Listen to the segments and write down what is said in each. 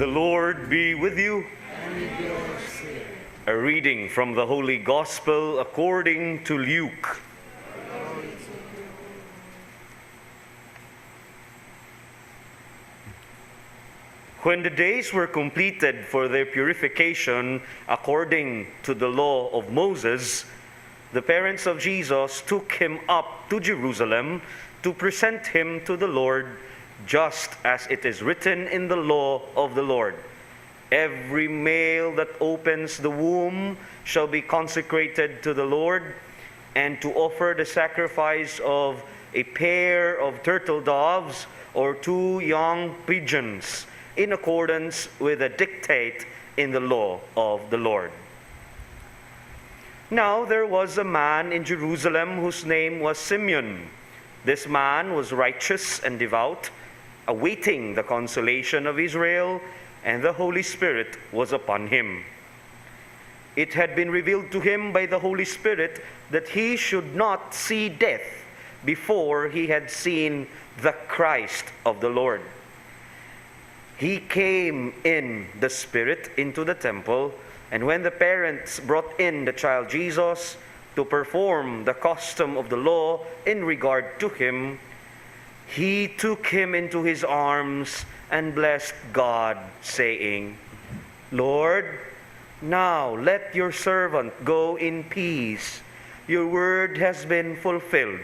The Lord be with you. And with your spirit. A reading from the Holy Gospel according to Luke. When the days were completed for their purification according to the law of Moses, the parents of Jesus took him up to Jerusalem to present him to the Lord, just as it is written in the law of the Lord. Every male that opens the womb shall be consecrated to the Lord, and to offer the sacrifice of a pair of turtle doves or 2 young pigeons, in accordance with a dictate in the law of the Lord. Now there was a man in Jerusalem whose name was Simeon. This man was righteous and devout, awaiting the consolation of Israel, and the Holy Spirit was upon him. It had been revealed to him by the Holy Spirit that he should not see death before he had seen the Christ of the Lord. He came in the Spirit into the temple, and when the parents brought in the child Jesus to perform the custom of the law in regard to him, he took him into his arms and blessed God, saying, "Lord, now let your servant go in peace. Your word has been fulfilled.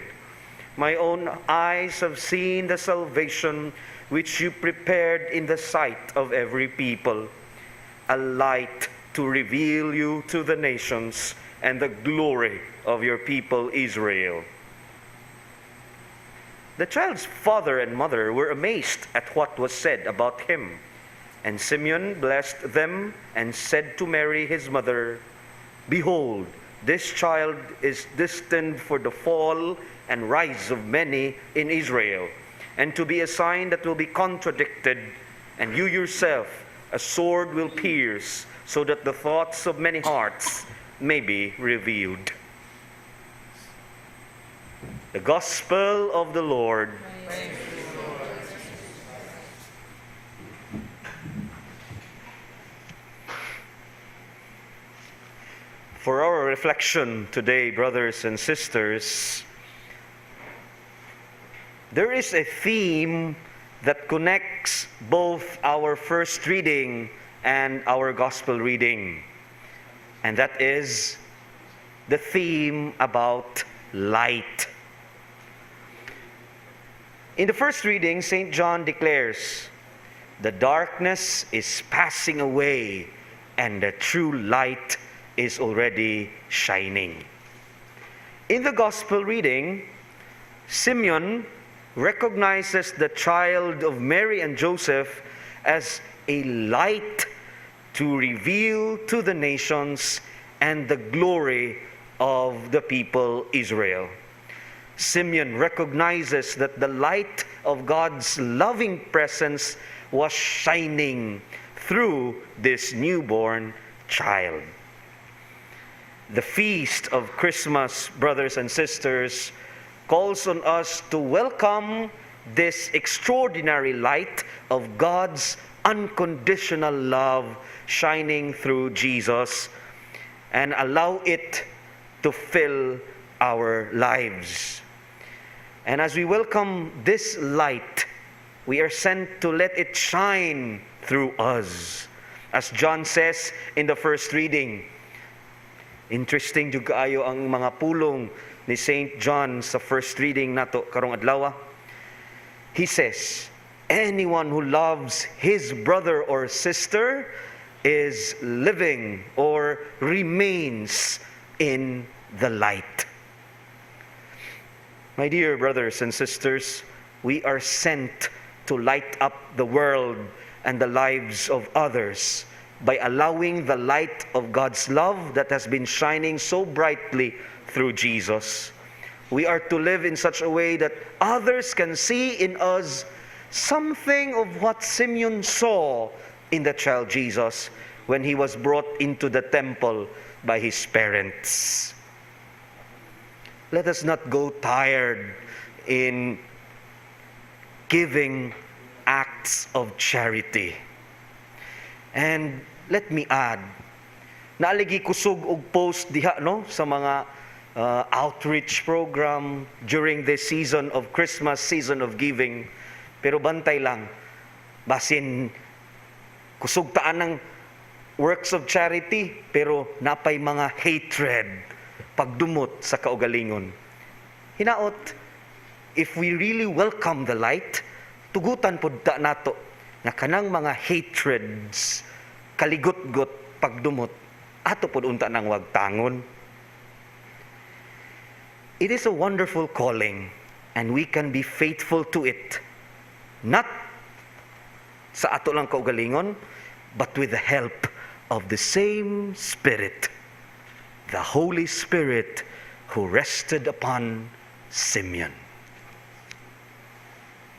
My own eyes have seen the salvation which you prepared in the sight of every people, a light to reveal you to the nations and the glory of your people Israel." The child's father and mother were amazed at what was said about him. And Simeon blessed them and said to Mary his mother, "Behold, this child is destined for the fall and rise of many in Israel, and to be a sign that will be contradicted, and you yourself a sword will pierce, so that the thoughts of many hearts may be revealed." The Gospel of the Lord. Thank you, Lord. For our reflection today, brothers and sisters, there is a theme that connects both our first reading and our Gospel reading, and that is the theme about light. In the first reading, St. John declares, "The darkness is passing away, and the true light is already shining." In the Gospel reading, Simeon recognizes the child of Mary and Joseph as a light to reveal to the nations and the glory of the people Israel. Simeon recognizes that the light of God's loving presence was shining through this newborn child. The feast of Christmas, brothers and sisters, calls on us to welcome this extraordinary light of God's unconditional love shining through Jesus, and allow it to fill our lives. And as we welcome this light, we are sent to let it shine through us. As John says in the first reading, interesting jud kaayo ang mga pulong ni St. John sa first reading nato karong adlaw. He says, "Anyone who loves his brother or sister is living or remains in the light." My dear brothers and sisters, we are sent to light up the world and the lives of others by allowing the light of God's love that has been shining so brightly through Jesus. We are to live in such a way that others can see in us something of what Simeon saw in the child Jesus when he was brought into the temple by his parents. Let us not go tired in giving acts of charity. And let me add, naaligi kusog og post diha no sa mga outreach program during this season of Christmas, season of giving. Pero bantay lang, basin kusog taan ng works of charity, pero napay mga hatred, pagdumot sa kaugalingon. Hinaot, if we really welcome the light, tugutan pud ta nato nga kanang mga hatreds, kaligot-got, pagdumot, ato pud unta nang wagtangon. It is a wonderful calling, and we can be faithful to it. Not sa ato lang kaugalingon, but with the help of the same Spirit, the Holy Spirit who rested upon Simeon.